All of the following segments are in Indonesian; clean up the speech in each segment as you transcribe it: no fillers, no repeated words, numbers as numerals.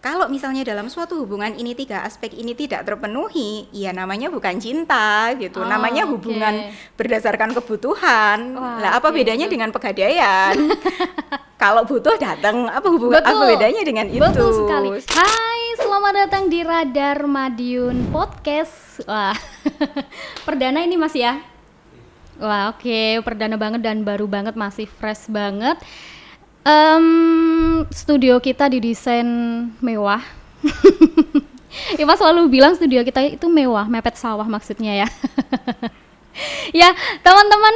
kalau misalnya dalam suatu hubungan ini 3 aspek ini tidak terpenuhi, ya namanya bukan cinta gitu. Namanya hubungan berdasarkan kebutuhan. Lah apa bedanya dengan pegadaian? Kalau butuh datang, apa bedanya dengan itu? Betul sekali. Hai, selamat datang di Radar Madiun Podcast. Wah, perdana ini Mas ya? Wah, oke, perdana banget dan baru banget, masih fresh banget. Studio kita didesain mewah. Imas selalu bilang studio kita itu mewah, mepet sawah maksudnya ya. Ya, teman-teman,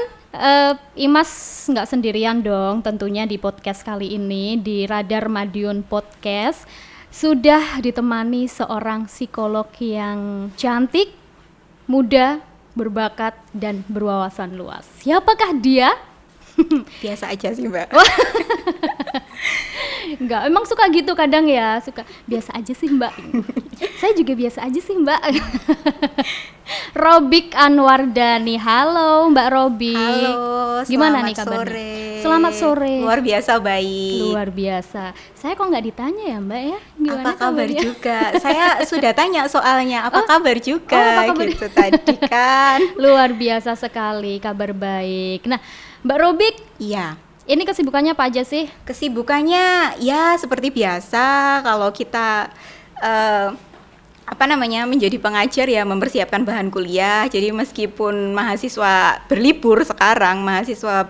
Imas nggak sendirian dong tentunya di podcast kali ini, di Radar Madiun Podcast. Sudah ditemani seorang psikolog yang cantik, muda, berbakat, dan berwawasan luas. Siapakah dia? Biasa aja sih Mbak. Enggak, emang suka gitu kadang ya, suka biasa aja sih Mbak. Saya juga biasa aja sih Mbak. Robik Anwardani. Halo Mbak Robik. Halo, gimana nih kabarnya? Sore. Selamat sore. Luar biasa baik. Luar biasa. Saya kok nggak ditanya ya Mbak ya? Gimana apa kabar kabarnya? juga? Saya sudah tanya soalnya, apa kabar juga? apa kabar? Gitu tadi kan. Luar biasa sekali, kabar baik. Nah, Mbak Robik, Iya. ini kesibukannya apa aja sih? Kesibukannya ya seperti biasa kalau kita menjadi pengajar ya, mempersiapkan bahan kuliah. Jadi meskipun mahasiswa berlibur sekarang, mahasiswa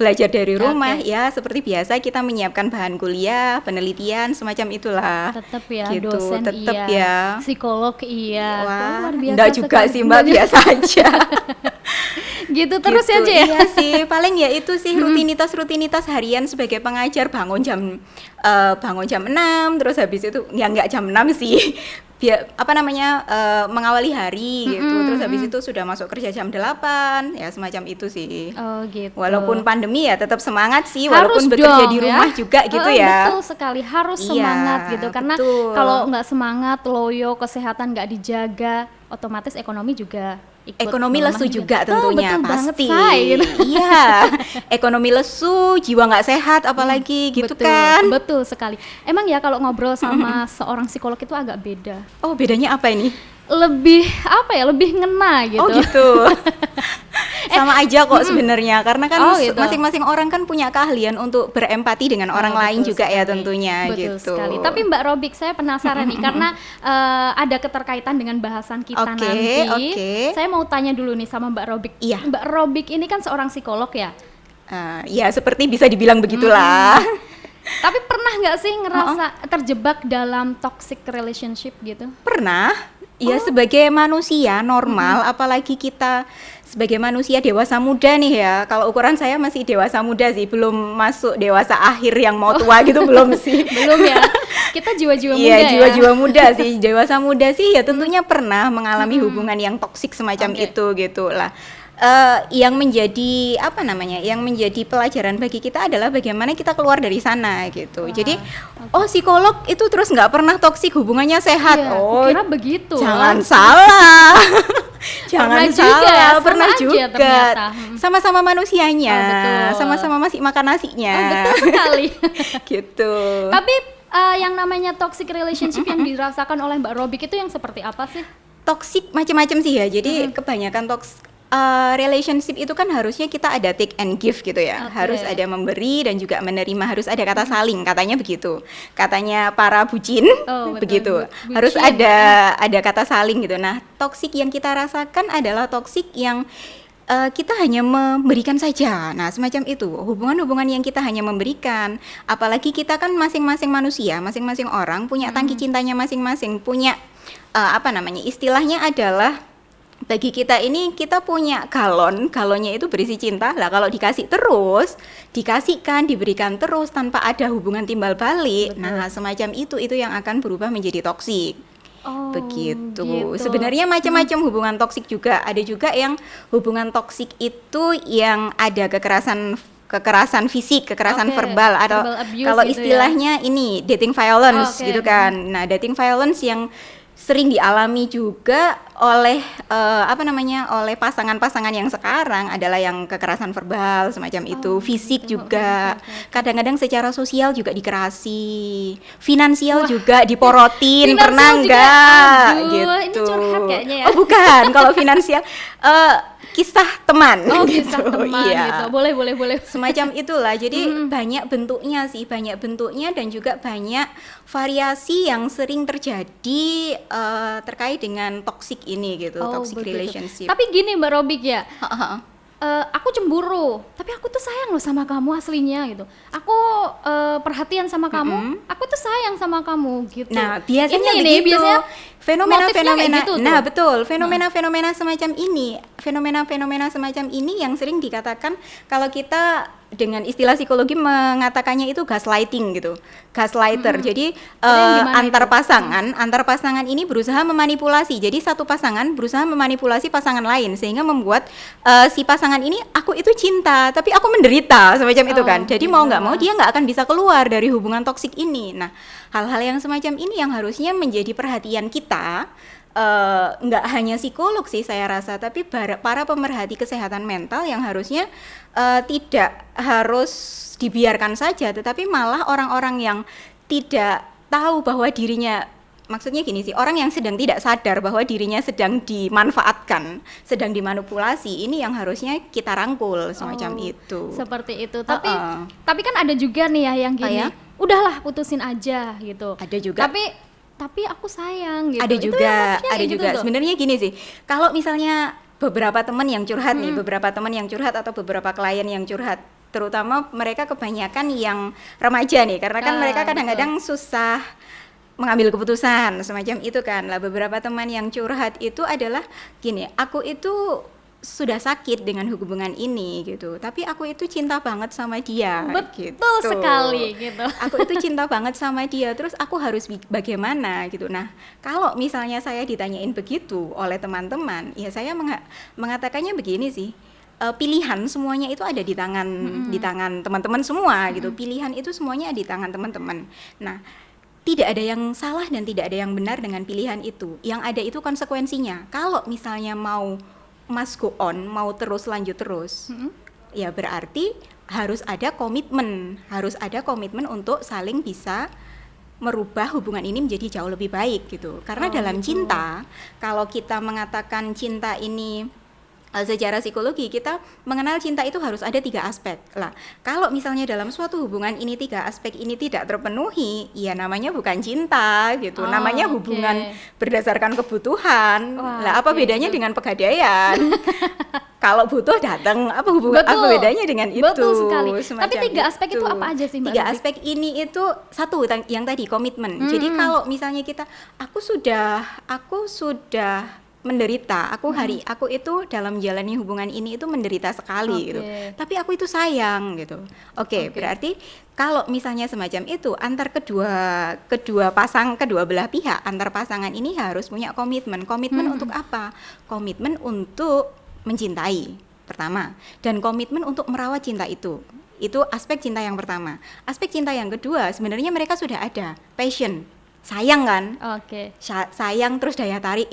belajar dari rumah, ya seperti biasa kita menyiapkan bahan kuliah, penelitian, semacam itulah. Tetap ya, gitu, dosen tetap iya, ya. psikolog iya. Wah, luar biasa enggak juga sekali. sih Mbak, biasa aja. Gitu terus gitu, aja ya. Iya sih, paling ya itu sih rutinitas harian sebagai pengajar, bangun jam 6, terus habis itu ya nggak jam 6 sih. Mengawali hari gitu. Terus habis itu sudah masuk kerja jam 8, ya semacam itu sih. Oh gitu. Walaupun pandemi ya tetap semangat sih, Harus walaupun bekerja dong, di rumah ya? juga gitu ya. Betul sekali, harus Iya, semangat gitu. Karena betul. kalau nggak semangat, loyo, kesehatan nggak dijaga, otomatis ekonomi juga ikut Ekonomi melemah lesu gitu. juga tentunya, betul pasti. banget, Say, gitu. Iya, ekonomi lesu, jiwa nggak sehat apalagi gitu betul, kan. Betul sekali. Emang ya kalau ngobrol sama seorang psikolog itu agak beda. Oh, bedanya apa ini? Lebih ngena gitu. Oh gitu. Sama aja kok sebenarnya, karena kan gitu. masing-masing orang kan punya keahlian untuk berempati dengan orang lain betul juga sekali. ya tentunya. Betul gitu. sekali. Tapi Mbak Robik, saya penasaran nih karena ada keterkaitan dengan bahasan kita nanti. Saya mau tanya dulu nih sama Mbak Robik. Iya. Mbak Robik ini kan seorang psikolog ya. Ya seperti bisa dibilang begitulah. Tapi pernah nggak sih ngerasa terjebak dalam toxic relationship gitu? Pernah. Ya sebagai manusia normal, apalagi kita sebagai manusia dewasa muda nih ya. Kalau ukuran saya masih dewasa muda sih, belum masuk dewasa akhir yang mau tua gitu belum sih. Belum ya. Kita jiwa-jiwa muda Iya, ya. jiwa-jiwa muda sih. Dewasa muda sih ya tentunya pernah mengalami hubungan yang toksik semacam itu gitu lah. Yang menjadi pelajaran bagi kita adalah bagaimana kita keluar dari sana gitu. Jadi psikolog itu terus nggak pernah toksik, hubungannya sehat. Iya, Oh, kira begitu. jangan salah. Pernah Jangan juga ya, salah, sama pernah aja juga. ternyata. Sama-sama manusianya, betul. sama-sama masih makan nasinya. Betul sekali. Gitu. Tapi yang namanya toxic relationship yang dirasakan oleh Mbak Robik itu yang seperti apa sih? Toxic macam-macam sih ya. Jadi kebanyakan relationship itu kan harusnya kita ada take and give gitu ya. Harus ada memberi dan juga menerima, harus ada kata saling, katanya begitu. Katanya para bucin begitu. Bucin. Harus ada kata saling gitu. Nah, toksik yang kita rasakan adalah toksik yang kita hanya memberikan saja. Nah, semacam itu. Hubungan-hubungan yang kita hanya memberikan. Apalagi kita kan masing-masing manusia, masing-masing orang punya tangki cintanya masing-masing, punya istilahnya adalah bagi kita ini, kita punya galonnya itu berisi cinta. Lah kalau dikasih terus, dikasihkan, diberikan terus tanpa ada hubungan timbal balik. Betul. Nah, semacam itu yang akan berubah menjadi toksik. Begitu. Sebenarnya macam-macam hubungan toksik juga. Ada juga yang hubungan toksik itu yang ada kekerasan fisik, kekerasan verbal, atau kalau istilahnya ini dating violence gitu kan. Nah, dating violence yang sering dialami juga oleh oleh pasangan-pasangan yang sekarang adalah yang kekerasan verbal semacam itu, fisik juga. Kadang-kadang secara sosial juga dikerasi, finansial juga diporotin, Finansial pernah juga, enggak aduh, gitu. ini curhat kayaknya ya. Oh bukan, kalau finansial kisah teman Oh, gitu. kisah teman Iya. gitu. Boleh. Semacam itulah. Jadi banyak bentuknya sih, banyak bentuknya dan juga banyak variasi yang sering terjadi terkait dengan toxic ini gitu, toxic betul. relationship. Tapi gini Mbak Robik ya, Ha-ha. aku cemburu, tapi aku tuh sayang loh sama kamu aslinya gitu. Aku perhatian sama kamu, aku tuh sayang sama kamu gitu. Nah, biasanya ini begitu. biasanya Fenomena-fenomena. motifnya kayak gitu Nah, tuh. betul. Fenomena-fenomena semacam ini, fenomena-fenomena semacam ini yang sering dikatakan kalau kita dengan istilah psikologi mengatakannya itu gaslighting gitu. Gaslighter. Jadi yang gimana antar pasangan ini berusaha memanipulasi. Jadi satu pasangan berusaha memanipulasi pasangan lain sehingga membuat si pasangan ini aku itu cinta, tapi aku menderita semacam itu kan. Jadi mau nggak mau dia nggak akan bisa keluar dari hubungan toksik ini. Nah, hal-hal yang semacam ini yang harusnya menjadi perhatian kita, nggak hanya psikolog sih saya rasa, tapi para pemerhati kesehatan mental yang harusnya tidak harus dibiarkan saja, tetapi malah orang-orang yang tidak tahu bahwa dirinya, maksudnya gini sih, orang yang sedang tidak sadar bahwa dirinya sedang dimanfaatkan, sedang dimanipulasi, ini yang harusnya kita rangkul semacam itu. Seperti itu. Tapi kan ada juga nih ya yang gini. ya? Udahlah putusin aja gitu. Ada juga. Tapi aku sayang gitu. Ada Itu juga, yang maksudnya ada kayak juga. gitu tuh. Sebenarnya gini sih, kalau misalnya beberapa teman yang curhat nih, beberapa teman yang curhat atau beberapa klien yang curhat, terutama mereka kebanyakan yang remaja nih, karena kan mereka kadang-kadang susah mengambil keputusan semacam itu kan. Lah beberapa teman yang curhat itu adalah gini, aku itu sudah sakit dengan hubungan ini gitu, tapi aku itu cinta banget sama dia. Betul gitu. sekali gitu. Aku itu cinta banget sama dia, terus aku harus bagaimana gitu. Nah, kalau misalnya saya ditanyain begitu oleh teman-teman, ya saya mengatakannya begini sih, pilihan semuanya itu ada di tangan teman-teman semua gitu. Pilihan itu semuanya ada di tangan teman-teman. Nah, tidak ada yang salah dan tidak ada yang benar dengan pilihan itu. Yang ada itu konsekuensinya. Kalau misalnya mau must go on, mau terus lanjut terus, ya berarti harus ada komitmen untuk saling bisa merubah hubungan ini menjadi jauh lebih baik gitu. Karena dalam cinta, kalau kita mengatakan cinta ini secara psikologi, kita mengenal cinta itu harus ada 3 aspek lah. Kalau misalnya dalam suatu hubungan ini 3 aspek ini tidak terpenuhi, ya namanya bukan cinta gitu, namanya hubungan berdasarkan kebutuhan. Lah apa bedanya dengan pegadaian? Kalau butuh datang, apa bedanya dengan itu? Betul sekali. Tapi 3 itu. aspek itu apa aja sih Mbak? 3 aspek ini itu satu yang tadi komitmen. Jadi kalau misalnya kita, aku sudah menderita, aku itu dalam menjalani hubungan ini itu menderita sekali gitu. Tapi aku itu sayang gitu. Oke. Berarti kalau misalnya semacam itu antar kedua belah pihak, antar pasangan ini harus punya komitmen. Komitmen untuk apa? Komitmen untuk mencintai pertama, dan komitmen untuk merawat cinta itu. Itu aspek cinta yang pertama. Aspek cinta yang kedua, sebenarnya mereka sudah ada passion, sayang kan? Sayang terus daya tarik.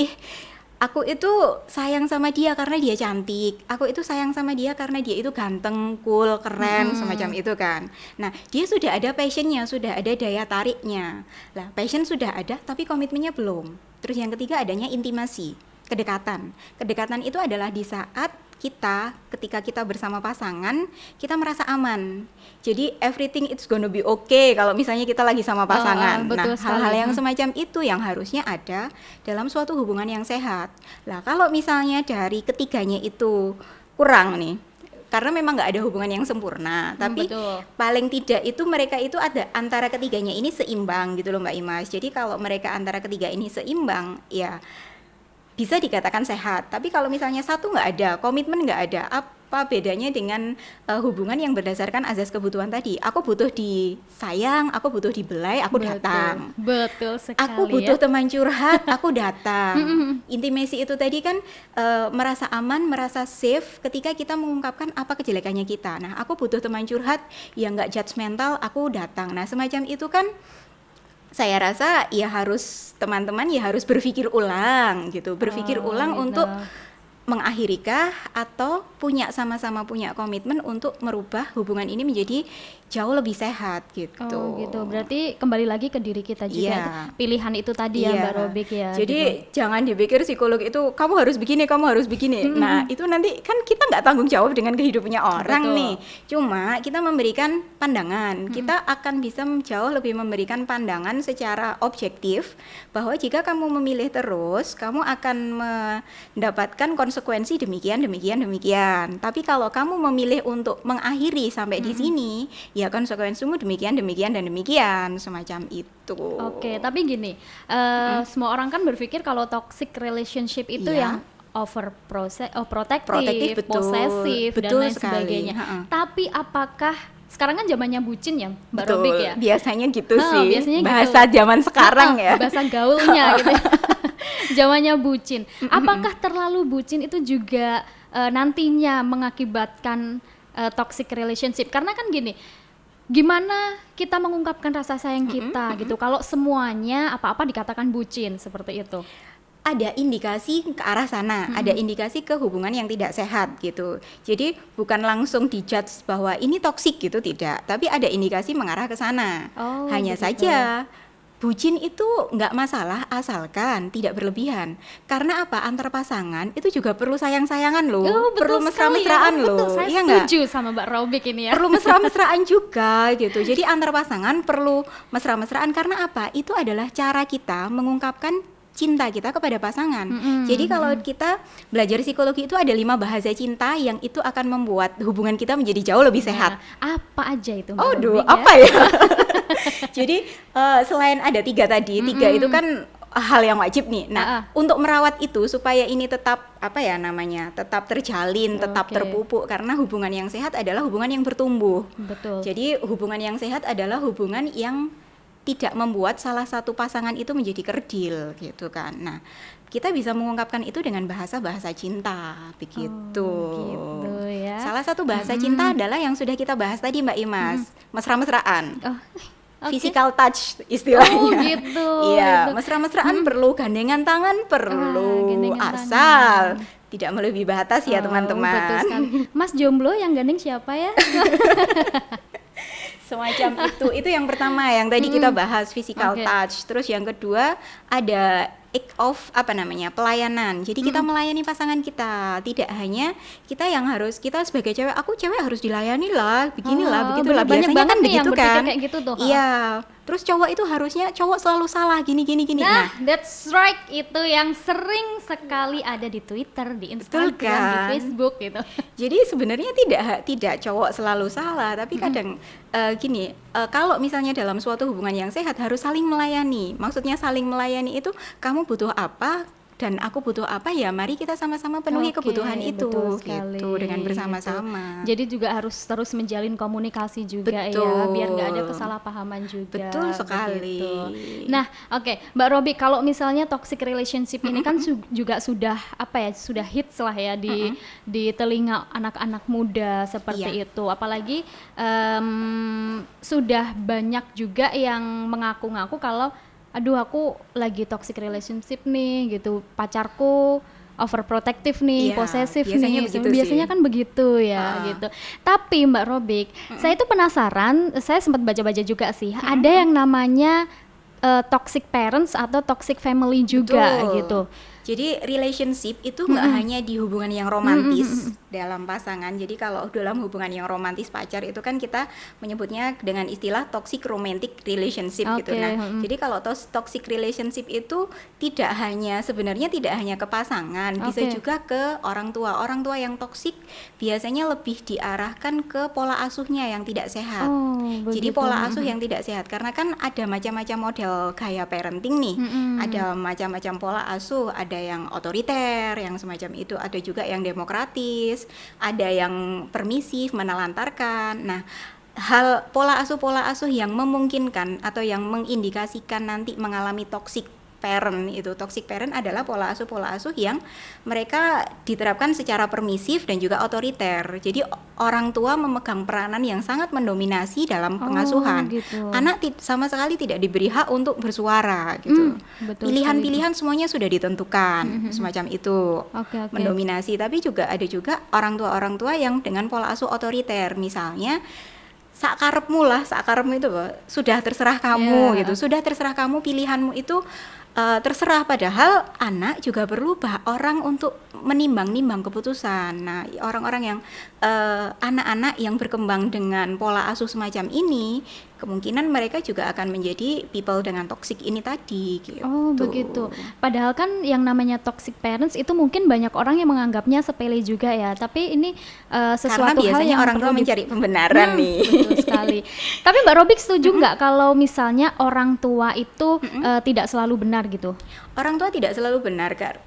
Aku itu sayang sama dia karena dia cantik. Aku itu sayang sama dia karena dia itu ganteng, cool, keren, semacam itu kan. Nah, dia sudah ada passionnya, sudah ada daya tariknya. Lah, passion sudah ada, tapi komitmennya belum. Terus yang ketiga adanya intimasi, kedekatan. Kedekatan itu adalah di saat ketika kita bersama pasangan, kita merasa aman. Jadi everything it's gonna be okay kalau misalnya kita lagi sama pasangan. Nah, hal-hal yang semacam itu yang harusnya ada dalam suatu hubungan yang sehat. Lah, kalau misalnya dari ketiganya itu kurang nih, karena memang nggak ada hubungan yang sempurna, tapi paling tidak itu mereka itu ada antara ketiganya ini seimbang gitu loh Mbak Imas. Jadi kalau mereka antara ketiga ini seimbang, ya bisa dikatakan sehat. Tapi kalau misalnya satu nggak ada, komitmen nggak ada, apa bedanya dengan hubungan yang berdasarkan azas kebutuhan tadi? Aku butuh disayang, aku butuh dibelai, aku datang. Betul sekali. Aku butuh teman curhat, aku datang. Intimasi itu tadi kan merasa aman, merasa safe ketika kita mengungkapkan apa kejelekannya kita. Nah, aku butuh teman curhat yang nggak judgmental, aku datang. Nah, semacam itu kan saya rasa ya teman-teman harus berpikir ulang gitu, berpikir ulang gitu. untuk mengakhirikah atau sama-sama punya komitmen untuk merubah hubungan ini menjadi jauh lebih sehat gitu. Oh gitu, berarti kembali lagi ke diri kita juga. Iya. Pilihan itu tadi ya Iya. Mbak Robik ya. Jadi gitu. jangan dipikir psikolog itu kamu harus begini, kamu harus begini. Nah itu nanti kan kita nggak tanggung jawab dengan kehidupannya orang Betul. nih. Cuma kita memberikan pandangan. Kita akan bisa jauh lebih memberikan pandangan secara objektif bahwa jika kamu memilih terus, kamu akan mendapatkan konsekuensi demikian. Tapi kalau kamu memilih untuk mengakhiri sampai di sini, ya konsekuensimu demikian semacam itu. Oke, tapi gini, semua orang kan berpikir kalau toxic relationship itu Iya. yang Protektif, protektif, betul. posesif dan Betul lain sekali. sebagainya. Ha-ha. Tapi apakah sekarang kan zamannya bucin ya, Mbak Betul, Robik ya? biasanya gitu Nah, sih. biasanya gitu. Bahasa zaman sekarang ya. Bahasa gaulnya gitu. Zamannya bucin. Apakah terlalu bucin itu juga nantinya mengakibatkan toxic relationship? Karena kan gini, gimana kita mengungkapkan rasa sayang kita gitu kalau semuanya apa-apa dikatakan bucin seperti itu. Ada indikasi ke arah sana, ada indikasi ke hubungan yang tidak sehat gitu. Jadi bukan langsung dijudge bahwa ini toksik gitu, tidak. Tapi ada indikasi mengarah ke sana. Oh, Hanya begitu. saja bucin itu nggak masalah asalkan tidak berlebihan. Karena apa? Antar pasangan itu juga perlu sayang-sayangan loh, Oh, betul perlu sekali mesra-mesraan ya. loh. Betul, saya Iya nggak? setuju sama Mbak Robik ini ya. Perlu mesra-mesraan juga gitu. Jadi antar pasangan perlu mesra-mesraan karena apa? Itu adalah cara kita mengungkapkan cinta kita kepada pasangan. Jadi kalau kita belajar psikologi itu ada 5 bahasa cinta yang itu akan membuat hubungan kita menjadi jauh lebih sehat. Nah, apa aja itu Mbak Oh, Robik ya? apa ya? Jadi selain ada 3 tadi, 3 itu kan hal yang wajib nih. Nah, untuk merawat itu supaya ini tetap tetap terjalin, tetap Oke. terpupuk karena hubungan yang sehat adalah hubungan yang bertumbuh. Betul. Jadi hubungan yang sehat adalah hubungan yang tidak membuat salah satu pasangan itu menjadi kerdil gitu kan. Nah, kita bisa mengungkapkan itu dengan bahasa-bahasa cinta begitu. Oh, gitu ya. Salah satu bahasa cinta adalah yang sudah kita bahas tadi Mbak Imas, mesra-mesraan. Oh, oke. Physical touch istilahnya. Oh, gitu, Iya, gitu. mesra-mesraan perlu, gandengan tangan perlu, gandengan asal tidak melebihi batas ya Oh, teman-teman. betul sekali. Mas jomblo yang gandeng siapa ya? Semacam itu yang pertama yang tadi kita bahas, physical Oke. touch. Terus yang kedua ada act of pelayanan. Jadi kita melayani pasangan kita, tidak hanya kita sebagai cewek, aku cewek harus dilayani lah, beginilah, Oh, begitulah. banyak Biasanya banget kan nih yang begitu berpikir kan. kayak gitu tuh. Iya. Terus cowok itu harusnya cowok selalu salah gini. Nah, that's right, itu yang sering sekali ada di Twitter, di Instagram, di kan? Facebook gitu. Jadi sebenarnya tidak cowok selalu salah, tapi kadang kalau misalnya dalam suatu hubungan yang sehat harus saling melayani. Maksudnya saling melayani itu kamu butuh apa dan aku butuh apa, ya mari kita sama-sama penuhi Oke, kebutuhan itu betul sekali, gitu dengan bersama-sama. Jadi juga harus terus menjalin komunikasi juga ya, Betul. biar nggak ada kesalahpahaman juga. Betul sekali. begitu. Nah, oke, Mbak Robik, kalau misalnya toxic relationship ini kan juga sudah sudah hits lah ya di telinga anak-anak muda seperti Iya. itu. Apalagi sudah banyak juga yang mengaku-ngaku kalau aduh aku lagi toxic relationship nih gitu, pacarku overprotective nih, Iya, posesif biasanya nih. begitu Biasanya sih. kan begitu ya gitu. Tapi Mbak Robik, saya itu penasaran, saya sempat baca-baca juga sih, ada yang namanya toxic parents atau toxic family juga Betul. gitu. Jadi relationship itu nggak hanya di hubungan yang romantis dalam pasangan. Jadi kalau dalam hubungan yang romantis pacar itu kan kita menyebutnya dengan istilah toxic romantic relationship gitu. Oke, Nah, jadi kalau toxic relationship itu sebenarnya tidak hanya ke pasangan, bisa Oke. juga ke orang tua. Orang tua yang toxic biasanya lebih diarahkan ke pola asuhnya yang tidak sehat. Oh, Jadi begitu. pola asuh yang tidak sehat, karena kan ada macam-macam model gaya parenting nih. Ada macam-macam pola asuh, ada yang otoriter, yang semacam itu, ada juga yang demokratis, ada yang permisif, menelantarkan. Nah, pola asuh yang memungkinkan atau yang mengindikasikan nanti mengalami toxic parent itu. Toxic parent adalah pola asuh yang mereka diterapkan secara permisif dan juga otoriter. Jadi orang tua memegang peranan yang sangat mendominasi dalam pengasuhan. Gitu. Anak sama sekali tidak diberi hak untuk bersuara gitu. Pilihan-pilihan semuanya sudah ditentukan, semacam itu. Mendominasi. Tapi ada juga orang tua yang dengan pola asuh otoriter, misalnya sakarepmu itu sudah terserah kamu gitu, sudah terserah kamu, pilihanmu itu terserah, padahal anak juga perlu orang untuk menimbang-nimbang keputusan. Nah, orang-orang yang anak-anak yang berkembang dengan pola asuh semacam ini, kemungkinan mereka juga akan menjadi people dengan toxic ini tadi gitu. Oh, begitu. Padahal kan yang namanya toxic parents itu mungkin banyak orang yang menganggapnya sepele juga ya. Tapi ini sesuatu hal yang orang tua mencari pembenaran nih. Betul sekali. Tapi Mbak Robik setuju nggak kalau misalnya orang tua itu tidak selalu benar gitu? Orang tua tidak selalu benar, Kak.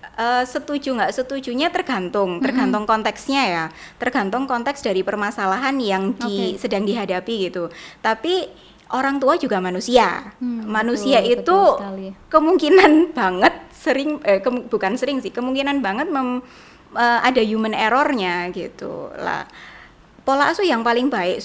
Setuju nggak setujunya tergantung konteksnya ya. Tergantung konteks dari permasalahan yang sedang dihadapi gitu. Tapi orang tua juga manusia. Manusia itu kemungkinan banget kemungkinan banget ada human error-nya gitu lah. Pola asuh yang paling baik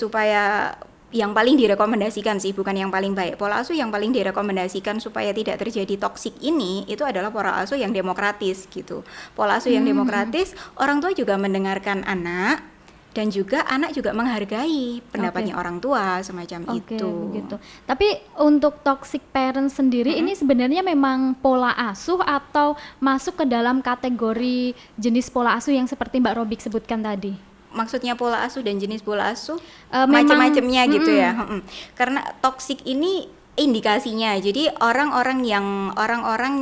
yang paling direkomendasikan sih, bukan yang paling baik. Pola asuh yang paling direkomendasikan supaya tidak terjadi toksik ini, itu adalah pola asuh yang demokratis gitu. Pola asuh yang demokratis, orang tua juga mendengarkan anak, dan juga anak juga menghargai pendapatnya orang tua, semacam itu. Begitu. Tapi untuk toxic parent sendiri ini sebenarnya memang pola asuh atau masuk ke dalam kategori jenis pola asuh yang seperti Mbak Robik sebutkan tadi? Maksudnya pola asuh dan jenis pola asuh macam-macamnya gitu ya. Karena toksik ini indikasinya, jadi orang-orang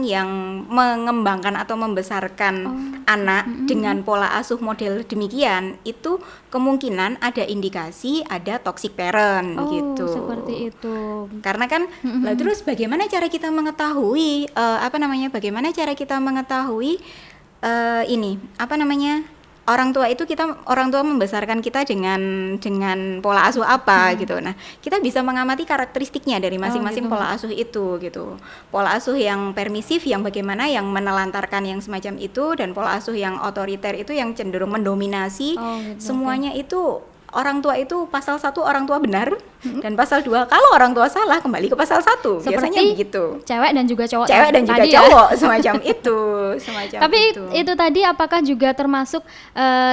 yang mengembangkan atau membesarkan anak dengan pola asuh model demikian, itu kemungkinan ada indikasi ada toxic parent gitu. Seperti itu. Karena kan terus bagaimana cara kita mengetahui bagaimana cara kita mengetahui orang tua membesarkan kita dengan pola asuh apa gitu. Nah, kita bisa mengamati karakteristiknya dari masing-masing pola asuh itu gitu. Pola asuh yang permisif yang bagaimana yang menelantarkan yang semacam itu, dan pola asuh yang otoriter itu yang cenderung mendominasi. Semuanya itu orang tua itu pasal 1 orang tua benar, dan pasal 2 kalau orang tua salah kembali ke pasal 1. Biasanya begitu. Cewek dan juga cowok. Cowok semacam itu. Tapi itu tadi apakah juga termasuk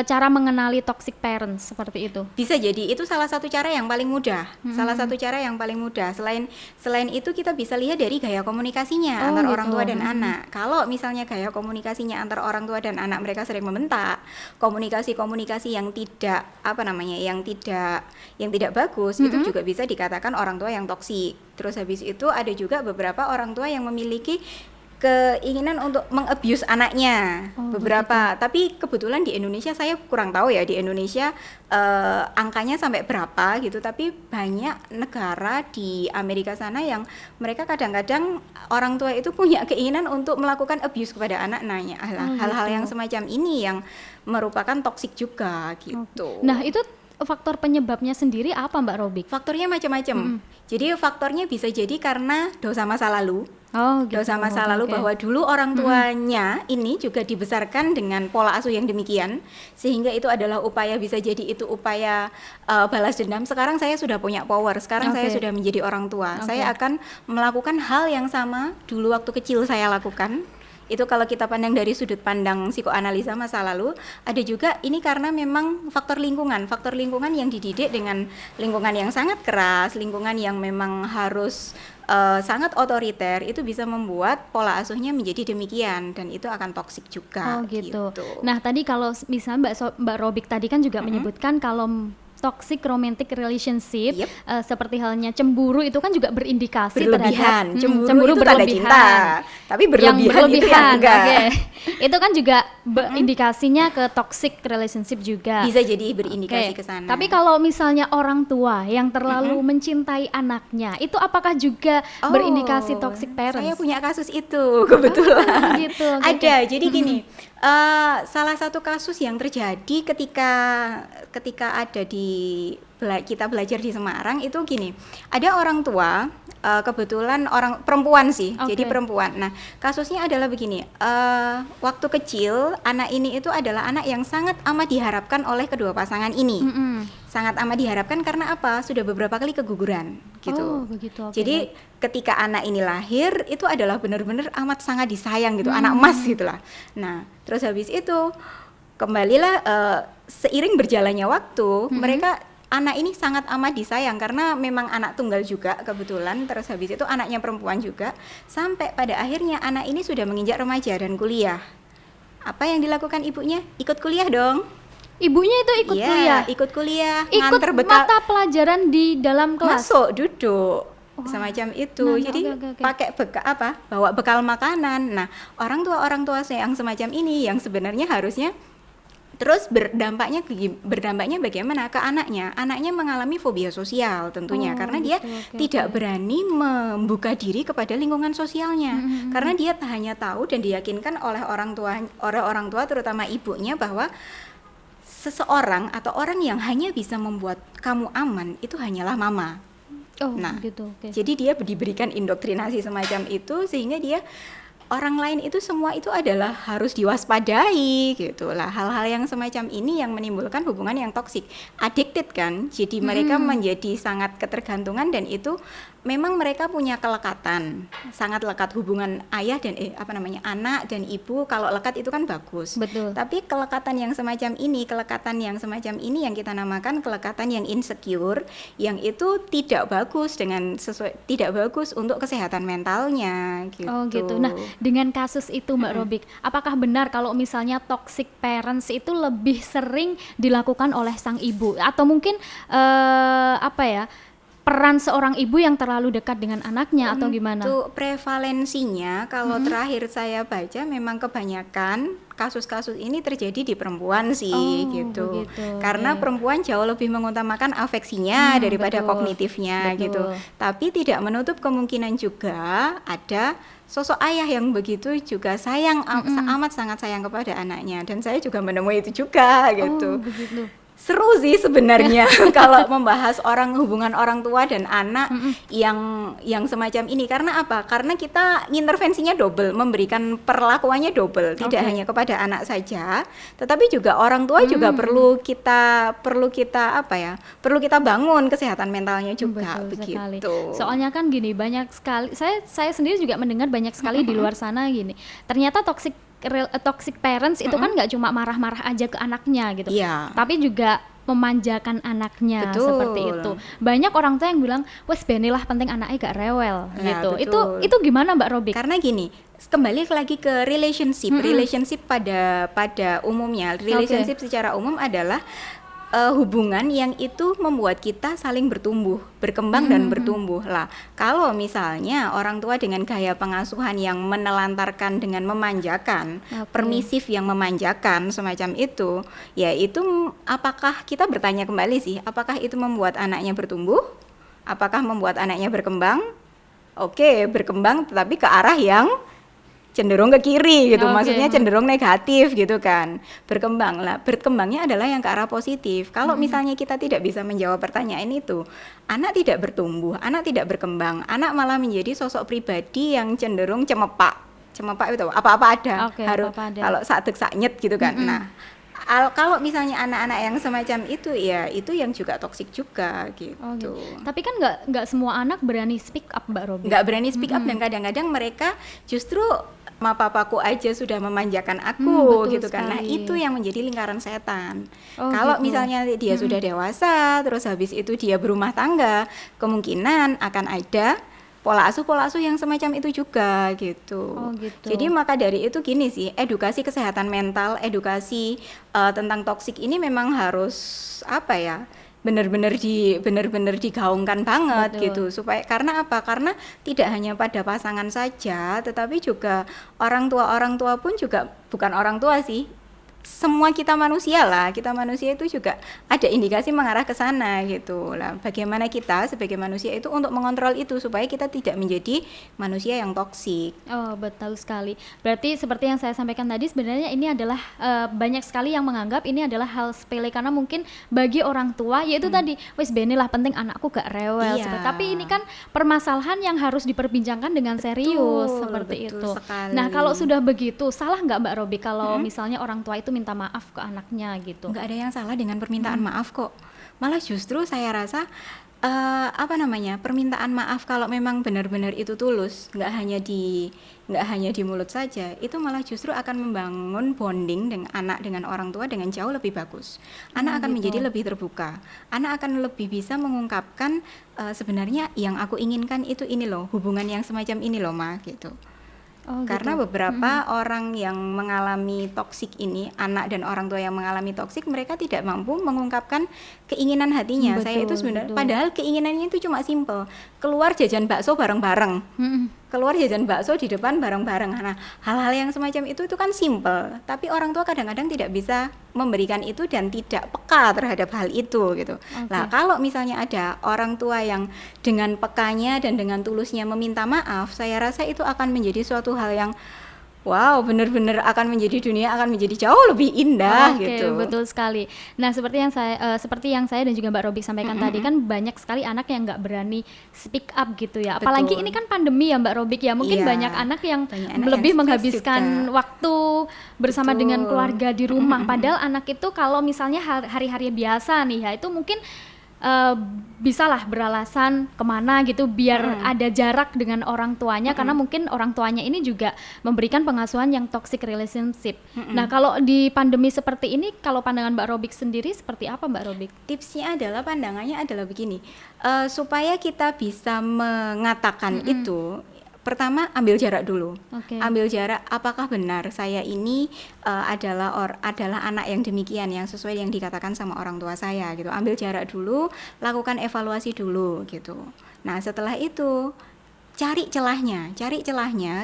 cara mengenali toxic parents seperti itu? Bisa jadi itu salah satu cara yang paling mudah. Selain itu kita bisa lihat dari gaya komunikasinya antar orang tua dan anak. Kalau misalnya gaya komunikasinya antar orang tua dan anak mereka sering membentak, komunikasi yang tidak yang tidak bagus, itu juga bisa dikatakan orang tua yang toksik. Terus habis itu ada juga beberapa orang tua yang memiliki keinginan untuk meng-abuse anaknya, beberapa. Tapi kebetulan di Indonesia saya kurang tahu ya, di Indonesia angkanya sampai berapa gitu. Tapi banyak negara di Amerika sana yang mereka kadang-kadang orang tua itu punya keinginan untuk melakukan abuse kepada anak-anaknya. Hal-hal yang semacam ini yang merupakan toksik juga gitu. Nah, itu faktor penyebabnya sendiri apa Mbak Robik? Faktornya macam-macam. Jadi faktornya bisa jadi karena dosa masa lalu. Dosa masa lalu bahwa dulu orang tuanya ini juga dibesarkan dengan pola asuh yang demikian, sehingga itu adalah bisa jadi upaya balas dendam. Sekarang saya sudah punya power, sekarang saya sudah menjadi orang tua. Saya akan melakukan hal yang sama dulu waktu kecil saya lakukan. Itu kalau kita pandang dari sudut pandang psikoanalisa masa lalu. Ada juga ini karena memang faktor lingkungan yang dididik dengan lingkungan yang sangat keras, lingkungan yang memang harus sangat otoriter, itu bisa membuat pola asuhnya menjadi demikian, dan itu akan toksik juga. Gitu. Nah, tadi kalau misalnya Mbak Robik tadi kan juga menyebutkan kalau toxic romantic relationship, seperti halnya cemburu itu kan juga berindikasi berlebihan. terhadap Cemburu itu tanda cinta, tapi berlebihan itu yang enggak. Itu kan juga indikasinya ke toxic relationship juga. Bisa jadi berindikasi Oke. ke sana. Tapi kalau misalnya orang tua yang terlalu mencintai anaknya, itu apakah juga berindikasi toxic parents? Saya punya kasus itu kebetulan. Gitu. Oke, Ada. Jadi gini, salah satu kasus yang terjadi ketika ada kita belajar di Semarang itu gini. Ada orang tua, kebetulan orang perempuan sih. Oke. Jadi perempuan. Nah, kasusnya adalah begini. Waktu kecil anak ini itu adalah anak yang sangat amat diharapkan oleh kedua pasangan ini. Sangat amat diharapkan karena apa? Sudah beberapa kali keguguran gitu. Oh, begitu. Oke. Jadi ketika anak ini lahir itu adalah benar-benar amat sangat disayang gitu, anak emas gitulah. Nah, terus habis itu kembalilah seiring berjalannya waktu, anak ini sangat amat disayang karena memang anak tunggal juga kebetulan, terus habis itu anaknya perempuan juga, sampai pada akhirnya anak ini sudah menginjak remaja dan kuliah. Apa yang dilakukan ibunya? Ikut kuliah dong. Ibunya itu ikut Iya, kuliah, ikut kuliah, ikut nganter bekal, mata pelajaran di dalam kelas. masuk duduk semacam itu. Nah, Jadi oke. pakai bekal bawa bekal makanan. Nah, orang tua yang semacam ini yang sebenarnya harusnya terus berdampak bagaimana ke anaknya? Anaknya mengalami fobia sosial tentunya karena dia tidak berani membuka diri kepada lingkungan sosialnya. Karena dia hanya tahu dan diyakinkan oleh orang tua terutama ibunya bahwa seseorang atau orang yang hanya bisa membuat kamu aman itu hanyalah mama. Oh, Nah, gitu. Oke. jadi dia diberikan indoktrinasi semacam itu sehingga dia orang lain itu semua itu adalah harus diwaspadai gitu lah. Hal-hal yang semacam ini yang menimbulkan hubungan yang toksik, addicted kan. Jadi mereka menjadi sangat ketergantungan dan itu memang mereka punya kelekatan, sangat lekat hubungan ayah dan anak dan ibu. Kalau lekat itu kan bagus. Betul. Tapi kelekatan yang semacam ini yang kita namakan kelekatan yang insecure, yang itu tidak bagus tidak bagus untuk kesehatan mentalnya gitu. Oh gitu. Nah, dengan kasus itu Mbak Robik, apakah benar kalau misalnya toxic parents itu lebih sering dilakukan oleh sang ibu atau mungkin peran seorang ibu yang terlalu dekat dengan anaknya atau gimana? Untuk prevalensinya kalau terakhir saya baca memang kebanyakan kasus-kasus ini terjadi di perempuan sih gitu. Begitu, Karena perempuan jauh lebih mengutamakan afeksinya daripada betul, kognitifnya betul. gitu. Tapi tidak menutup kemungkinan juga ada sosok ayah yang begitu juga sayang amat sangat sayang kepada anaknya dan saya juga menemui itu juga gitu. Oh, begitu. Seru sih sebenarnya kalau membahas hubungan orang tua dan anak yang semacam ini. Karena apa? Karena kita intervensinya double, memberikan perlakuannya double, tidak hanya kepada anak saja, tetapi juga orang tua juga perlu kita bangun kesehatan mentalnya juga. Betul begitu. sekali. Soalnya kan gini, banyak sekali saya sendiri juga mendengar banyak sekali di luar sana gini. Ternyata toxic parents itu kan nggak cuma marah-marah aja ke anaknya gitu, tapi juga memanjakan anaknya. Betul. Seperti itu. Banyak orang tua yang bilang, wes benilah penting anaknya gak rewel gitu. Betul. Itu gimana Mbak Robik? Karena gini, kembali lagi ke relationship pada umumnya. Relationship secara umum adalah hubungan yang itu membuat kita saling berkembang dan bertumbuh lah. Kalau misalnya orang tua dengan gaya pengasuhan yang menelantarkan dengan memanjakan, permisif yang memanjakan semacam itu, ya itu apakah kita bertanya kembali sih, apakah itu membuat anaknya bertumbuh? Apakah membuat anaknya berkembang? Oke, berkembang tetapi ke arah yang cenderung ke kiri gitu, maksudnya cenderung negatif gitu kan. Berkembangnya adalah yang ke arah positif. Kalau misalnya kita tidak bisa menjawab pertanyaan itu, anak tidak bertumbuh, anak tidak berkembang, anak malah menjadi sosok pribadi yang cenderung cemepak itu apa-apa ada, harus kalau saat saknyet gitu kan. Nah, kalau misalnya anak-anak yang semacam itu ya itu yang juga toksik juga gitu. Tapi kan nggak semua anak berani speak up Mbak Robin. Nggak berani speak up dan kadang-kadang mereka justru papaku aja sudah memanjakan aku gitu kan. Nah, itu yang menjadi lingkaran setan. Kalau misalnya dia sudah dewasa, terus habis itu dia berumah tangga, kemungkinan akan ada pola asuh yang semacam itu juga gitu. Jadi maka dari itu gini sih, edukasi kesehatan mental, edukasi tentang toksik ini memang harus benar-benar digaungkan banget Betul. gitu. Supaya karena apa? Karena tidak hanya pada pasangan saja, tetapi juga orang tua pun juga, bukan orang tua sih, semua kita manusia lah, kita manusia itu juga ada indikasi mengarah ke sana gitu lah. Bagaimana kita sebagai manusia itu untuk mengontrol itu supaya kita tidak menjadi manusia yang toksik. Oh, betul sekali. Berarti seperti yang saya sampaikan tadi, sebenarnya ini adalah banyak sekali yang menganggap ini adalah hal sepele karena mungkin bagi orang tua yaitu tadi, wis bene lah penting anakku gak rewel. Iya. Tapi ini kan permasalahan yang harus diperbincangkan dengan serius seperti betul itu. sekali. Nah, kalau sudah begitu, salah nggak Mbak Robi kalau misalnya orang tua itu minta maaf ke anaknya gitu? Nggak ada yang salah dengan permintaan maaf kok. Malah justru saya rasa permintaan maaf kalau memang benar-benar itu tulus, nggak hanya di mulut saja, itu malah justru akan membangun bonding dengan anak dengan orang tua dengan jauh lebih bagus. Anak akan gitu. menjadi lebih terbuka, anak akan lebih bisa mengungkapkan sebenarnya yang aku inginkan itu ini loh, hubungan yang semacam ini loh Ma gitu. Oh, Karena gitu. beberapa orang yang mengalami toksik ini, anak dan orang tua yang mengalami toksik, mereka tidak mampu mengungkapkan keinginan hatinya. Saya itu Betul, sebenarnya, betul. padahal keinginannya itu cuma simple, keluar jajan bakso bareng-bareng. Mm-mm. Keluar jajan bakso di depan bareng-bareng. Nah, hal-hal yang semacam itu kan simple, tapi orang tua kadang-kadang tidak bisa memberikan itu dan tidak peka terhadap hal itu gitu. Nah, kalau misalnya ada orang tua yang dengan pekanya dan dengan tulusnya meminta maaf, saya rasa itu akan menjadi suatu hal yang wow, benar-benar akan menjadi dunia akan menjadi jauh lebih indah Oke, gitu. betul sekali. Nah, seperti yang saya dan juga Mbak Robi sampaikan tadi kan banyak sekali anak yang nggak berani speak up gitu ya. Apalagi Betul. ini kan pandemi ya Mbak Robi ya. Mungkin Iya, banyak anak yang banyak anak lebih yang stres menghabiskan juga. waktu bersama Betul. dengan keluarga di rumah. Padahal anak itu kalau misalnya hari-hari biasa nih ya, itu mungkin bisalah beralasan kemana gitu biar ada jarak dengan orang tuanya karena mungkin orang tuanya ini juga memberikan pengasuhan yang toxic relationship. Nah, kalau di pandemi seperti ini, kalau pandangan Mbak Robik sendiri seperti apa Mbak Robik? Tipsnya adalah pandangannya adalah begini, supaya kita bisa mengatakan itu, pertama ambil jarak dulu. Oke. Ambil jarak, apakah benar saya ini adalah anak yang demikian, yang sesuai yang dikatakan sama orang tua saya gitu. Ambil jarak dulu, lakukan evaluasi dulu gitu. Nah, setelah itu cari celahnya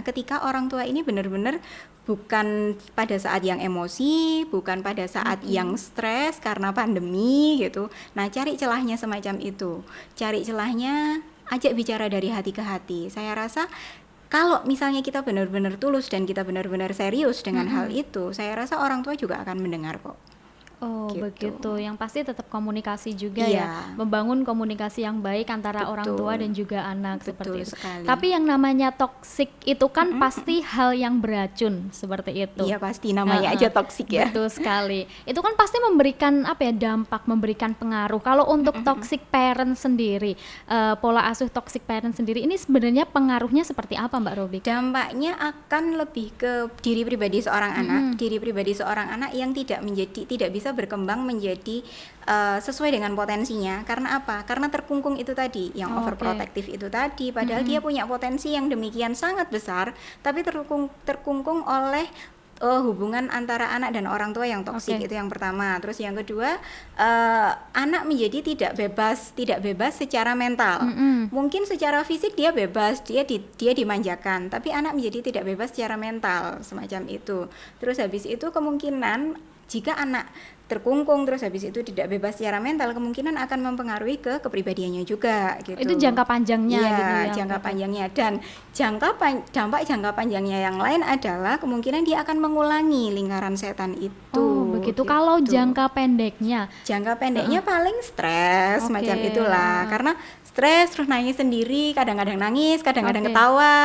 ketika orang tua ini benar-benar bukan pada saat yang emosi, bukan pada saat yang stres karena pandemi gitu. Nah, cari celahnya semacam itu. Cari celahnya, ajak bicara dari hati ke hati. Saya rasa kalau misalnya kita benar-benar tulus dan kita benar-benar serius dengan hal itu, saya rasa orang tua juga akan mendengar kok. Oh, Gitu. begitu. Yang pasti tetap komunikasi juga Iya. ya. Membangun komunikasi yang baik antara orang Betul. tua dan juga anak seperti Betul itu. sekali. Tapi yang namanya toksik itu kan pasti hal yang beracun seperti itu. Iya, pasti namanya Heeh. aja toksik ya. Betul sekali. Itu kan pasti memberikan dampak, memberikan pengaruh. Kalau untuk toxic parent sendiri, pola asuh toxic parent sendiri ini sebenarnya pengaruhnya seperti apa Mbak Robi? Dampaknya akan lebih ke diri pribadi seorang anak, diri pribadi seorang anak yang tidak bisa berkembang menjadi sesuai dengan potensinya. Karena apa? Karena terkungkung itu tadi, yang overprotective itu tadi. Padahal dia punya potensi yang demikian sangat besar, tapi terkungkung oleh hubungan antara anak dan orang tua yang toksik. Itu yang pertama. Terus yang kedua, anak menjadi tidak bebas secara mental. Mungkin secara fisik dia bebas, dia dimanjakan, tapi anak menjadi tidak bebas secara mental, semacam itu. Terus habis itu kemungkinan jika anak terkungkung terus habis itu tidak bebas secara mental, kemungkinan akan mempengaruhi ke kepribadiannya juga gitu. Itu jangka panjangnya Iya, gitu ya. jangka panjangnya. Dan dampak jangka panjangnya yang lain adalah kemungkinan dia akan mengulangi lingkaran setan itu. Oh, begitu. gitu. Kalau jangka pendeknya? Jangka pendeknya paling stres, Oke. macam itulah. Karena stres terus nangis sendiri, kadang-kadang nangis, kadang-kadang Oke. ketawa,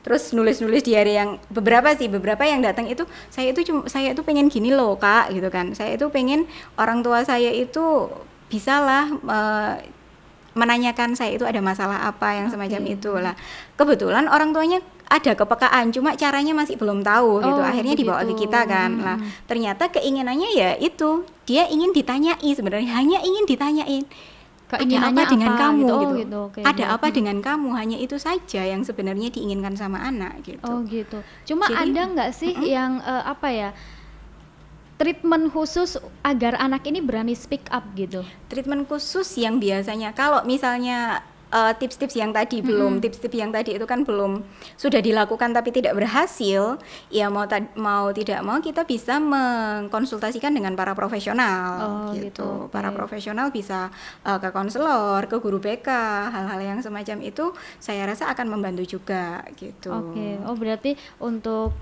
terus nulis-nulis diary yang beberapa yang datang itu saya itu pengen gini loh Kak gitu kan. Saya itu pengen orang tua saya itu bisalah menanyakan saya itu ada masalah apa yang semacam itulah. Kebetulan orang tuanya ada kepekaan, cuma caranya masih belum tahu gitu. Akhirnya dibawa ke kita kan. Lah, ternyata keinginannya ya itu, dia ingin ditanyai sebenarnya, hanya ingin ditanyain. Ada Keinginannya apa dengan apa kamu gitu? Oh, gitu. gitu. Oke, Ada gitu. apa dengan kamu? Hanya itu saja yang sebenarnya diinginkan sama anak gitu. Oh gitu. Cuma Jadi, ada nggak sih yang treatment khusus agar anak ini berani speak up gitu? Treatment khusus yang biasanya kalau misalnya tips-tips yang tadi tips-tips yang tadi itu kan belum sudah dilakukan tapi tidak berhasil, ya mau tidak mau kita bisa mengkonsultasikan dengan para profesional gitu. Okay. Para profesional bisa ke konselor, ke guru BK, hal-hal yang semacam itu saya rasa akan membantu juga gitu. Oke. Oh berarti untuk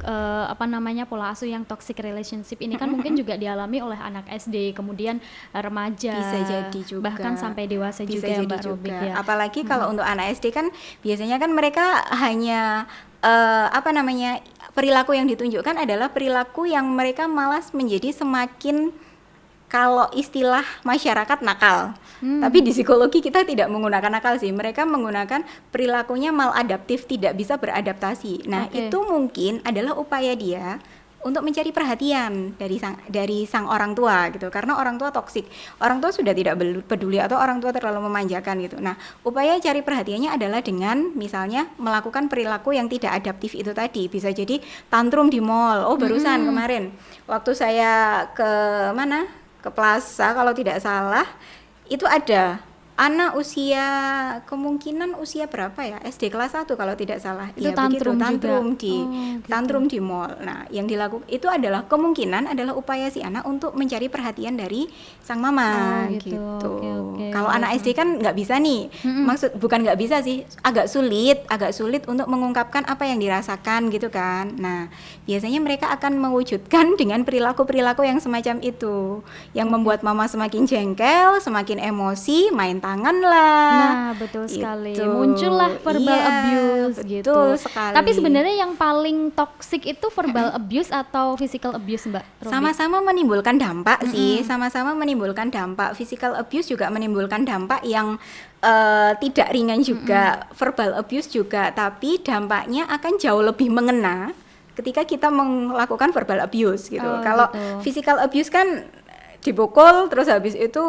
pola asuh yang toxic relationship ini kan mungkin juga dialami oleh anak SD, kemudian remaja, bisa jadi juga, bahkan sampai dewasa bisa juga ya jadi Mbak juga. Robik ya. Apalagi kalau untuk anak SD kan biasanya kan mereka hanya perilaku yang ditunjukkan adalah perilaku yang mereka malas menjadi semakin, kalau istilah masyarakat, nakal. Tapi di psikologi kita tidak menggunakan nakal sih, mereka menggunakan perilakunya maladaptif, tidak bisa beradaptasi. Nah, itu mungkin adalah upaya dia untuk mencari perhatian dari sang orang tua gitu, karena orang tua toksik, orang tua sudah tidak peduli atau orang tua terlalu memanjakan gitu. Nah, upaya cari perhatiannya adalah dengan misalnya melakukan perilaku yang tidak adaptif itu tadi. Bisa jadi tantrum di mall. Oh, barusan kemarin waktu saya ke Plaza kalau tidak salah, itu ada anak kemungkinan usia berapa ya, SD kelas 1 kalau tidak salah. Itu ya, tantrum tantrum di mall. Nah, yang dilakukan itu adalah kemungkinan adalah upaya si anak untuk mencari perhatian dari sang mama gitu. Okay. Kalau anak SD kan nggak bisa nih, bukan nggak bisa sih, agak sulit untuk mengungkapkan apa yang dirasakan gitu kan. Nah, biasanya mereka akan mewujudkan dengan perilaku-perilaku yang semacam itu, yang membuat mama semakin jengkel, semakin emosi, main tangan lah. Nah, betul sekali. Muncullah verbal abuse gitu. Betul sekali. Tapi sebenarnya yang paling toksik itu verbal abuse atau physical abuse, Mbak Robik? Sama-sama menimbulkan dampak sih, sama-sama menimbulkan dampak. Physical abuse juga menimbulkan dampak yang tidak ringan juga, verbal abuse juga, tapi dampaknya akan jauh lebih mengena ketika kita melakukan verbal abuse gitu. Kalau physical abuse kan dipukul terus habis itu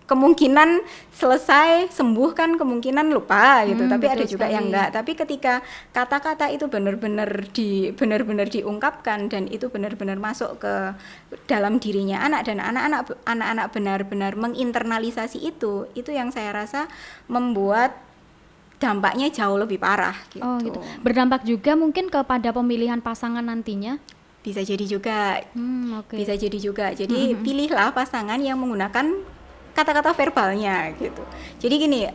kemungkinan selesai, sembuh kan, kemungkinan lupa gitu. Tapi ada juga yang enggak. Tapi ketika kata-kata itu benar-benar diungkapkan dan itu benar-benar masuk ke dalam dirinya anak, dan anak-anak benar-benar menginternalisasi itu yang saya rasa membuat dampaknya jauh lebih parah gitu. Oh, gitu. Berdampak juga mungkin kepada pemilihan pasangan nantinya? Bisa jadi juga. Bisa jadi juga. Jadi pilihlah pasangan yang menggunakan kata-kata verbalnya gitu. Jadi gini,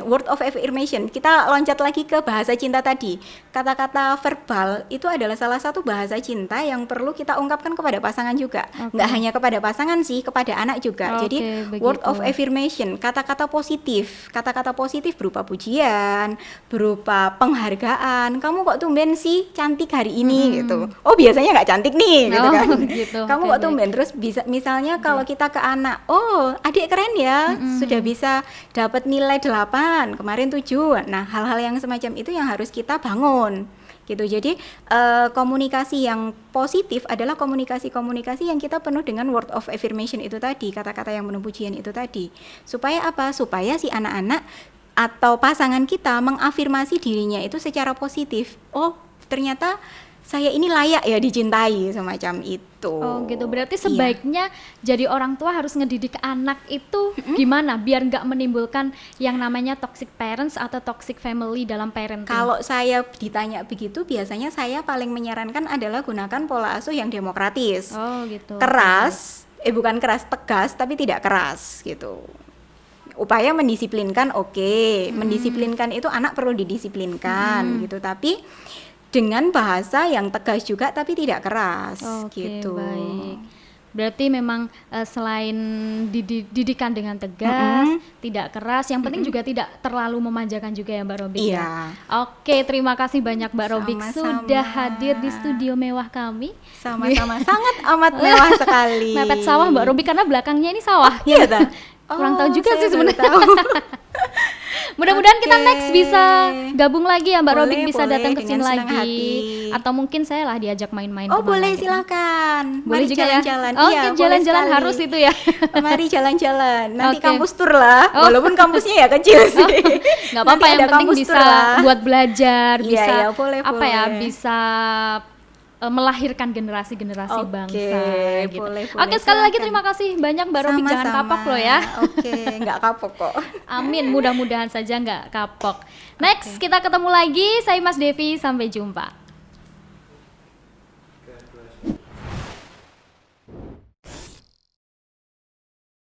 word of affirmation. Kita loncat lagi ke bahasa cinta tadi. Kata-kata verbal itu adalah salah satu bahasa cinta yang perlu kita ungkapkan kepada pasangan juga. Nggak hanya kepada pasangan sih, kepada anak juga. Jadi word of affirmation, kata-kata positif berupa pujian, berupa penghargaan. Kamu kok tumben sih cantik hari ini gitu. Oh, biasanya nggak cantik nih gitu kan. Gitu. Kamu kok tumben. Terus bisa misalnya kalau kita ke anak, oh adik keren ya, sudah bisa dapat nilai 8, kemarin 7. Nah, hal-hal yang semacam itu yang harus kita bangun gitu. Jadi komunikasi yang positif adalah komunikasi yang kita penuh dengan word of affirmation itu tadi, kata-kata yang penuh pujian itu tadi. Supaya apa? Supaya si anak-anak atau pasangan kita mengafirmasi dirinya itu secara positif. Oh, ternyata saya ini layak ya dicintai, semacam itu. Oh gitu, berarti sebaiknya jadi orang tua harus ngedidik anak itu gimana biar nggak menimbulkan yang namanya toxic parents atau toxic family dalam parenting? Kalau saya ditanya begitu, biasanya saya paling menyarankan adalah gunakan pola asuh yang demokratis. Oh gitu. Bukan keras, tegas tapi tidak keras gitu. Upaya mendisiplinkan, mendisiplinkan itu anak perlu didisiplinkan gitu, tapi dengan bahasa yang tegas juga tapi tidak keras gitu. Baik. Berarti memang selain didikan dengan tegas, tidak keras, yang penting juga tidak terlalu memanjakan juga ya Mbak Robik. Iya. Oke, terima kasih banyak Mbak Robik sudah hadir di studio mewah kami. Sama-sama, sangat amat mewah sekali. Mepet sawah Mbak Robik karena belakangnya ini sawah. Iya tak? Kurang tahu juga sih sebenarnya. Mudah-mudahan kita next bisa gabung lagi ya Mbak Robik, bisa datang ke sini lagi. Atau mungkin saya lah diajak main-main. Oh boleh, silakan. Boleh mari juga jalan-jalan. Ya? Iya, jalan-jalan harus itu ya. Mari jalan-jalan. Nanti kampus tour lah. Walaupun kampusnya ya kecil sih. Nggak apa-apa, yang penting bisa buat belajar, bisa boleh. bisa melahirkan generasi-generasi Oke, bangsa gitu. boleh, Oke, boleh, sekali lagi silakan. terima kasih banyak Mbak Romi, jangan Sama-sama. kapok loh ya. Oke, nggak kapok kok. Amin, mudah-mudahan saja nggak kapok. Next, kita ketemu lagi. Saya Mas Devi, sampai jumpa.